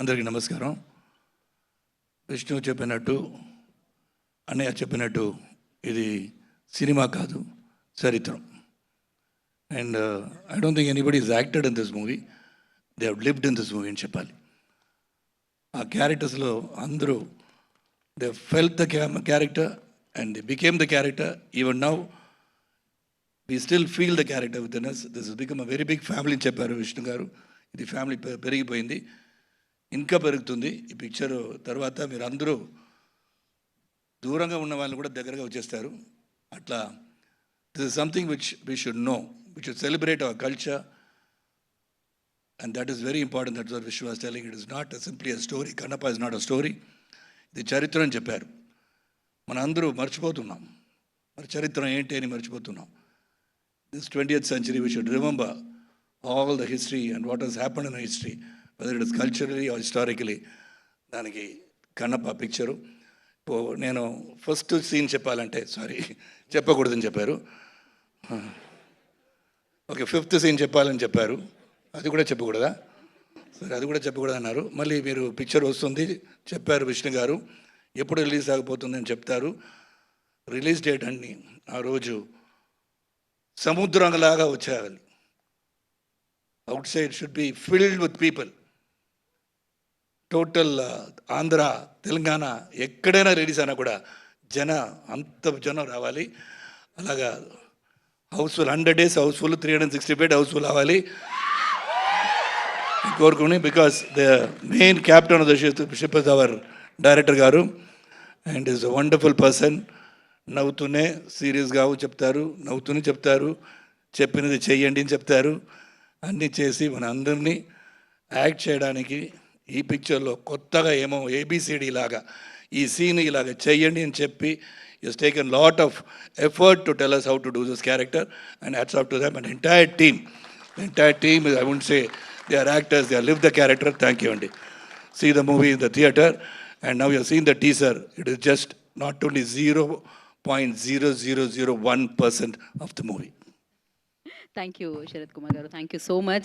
అందరికీ నమస్కారం. విష్ణు చెప్పినట్టు, అన్నయ్య చెప్పినట్టు ఇది సినిమా కాదు, చరిత్రం. And I don't think anybody is acted in this movie, they have lived in this movie అని చెప్పాలి. ఆ క్యారెక్టర్స్లో అందరూ they felt the character and they became the character. Even now we still feel the character within us. This has become a very big family అని చెప్పారు విష్ణు గారు. ఇది family పెరిగిపోయింది, ఇంకా పెరుగుతుంది. ఈ పిక్చర్ తర్వాత మీరు అందరూ దూరంగా ఉన్న వాళ్ళని కూడా దగ్గరగా వచ్చేస్తారు. అట్లా this is something which we should know, we should celebrate our culture, and that is very important. That's what Vishnu was telling. It is not simply a story. Kannappa is not a story, ఇది చరిత్ర అని చెప్పారు. మన అందరూ మర్చిపోతున్నాం, మరి చరిత్ర ఏంటి అని మర్చిపోతున్నాం. This 20th century, we should remember all the history and what has happened in history, whether it is culturally or historically. దానికి కన్నప్ప పిక్చరు. నేను ఫస్ట్ సీన్ చెప్పాలంటే, సారీ చెప్పకూడదని చెప్పారు. ఓకే, 5th సీన్ చెప్పాలని చెప్పారు, అది కూడా చెప్పకూడదా? సరే, అది కూడా చెప్పకూడదు అన్నారు. మళ్ళీ మీరు పిక్చర్ వస్తుంది చెప్పారు విష్ణు గారు, ఎప్పుడు రిలీజ్ ఆగిపోతుంది అని చెప్తారు. రిలీజ్ డేట్ అన్ని ఆ రోజు సముద్రంలాగా వచ్చేయాలి. Outside should be filled with people. Total Andhra, Telangana ఎక్కడైనా రిలీజ్ అయినా కూడా అంత జనం రావాలి. అలాగా house full 100 days house full, 360 bed house full అవ్వాలి కోరుకుని. Because the main captain of the ship is our director garu, and is a wonderful person. నవ్వుతూనే సీరియస్గా చెప్తారు, నవ్వుతూనే చెప్తారు, చెప్పినది చెయ్యండి అని చెప్తారు. అన్నీ చేసి మన అందరినీ యాక్ట్ చేయడానికి ఈ పిక్చర్లో కొత్తగా ఏమో ఏబిసిడి లాగా ఈ సీన్ ఇలాగ చెయ్యండి అని చెప్పి is taken lot of effort to tell us how to do this character, and hats off to them and entire team. The entire team, I wouldn't say they are actors, they have lived the character. Thank you అండి. See the movie in the theater, and now you have seen the teaser. It is just not only 0.0001% of the movie. Thank you, Sharad Kumar garu. Thank you so much.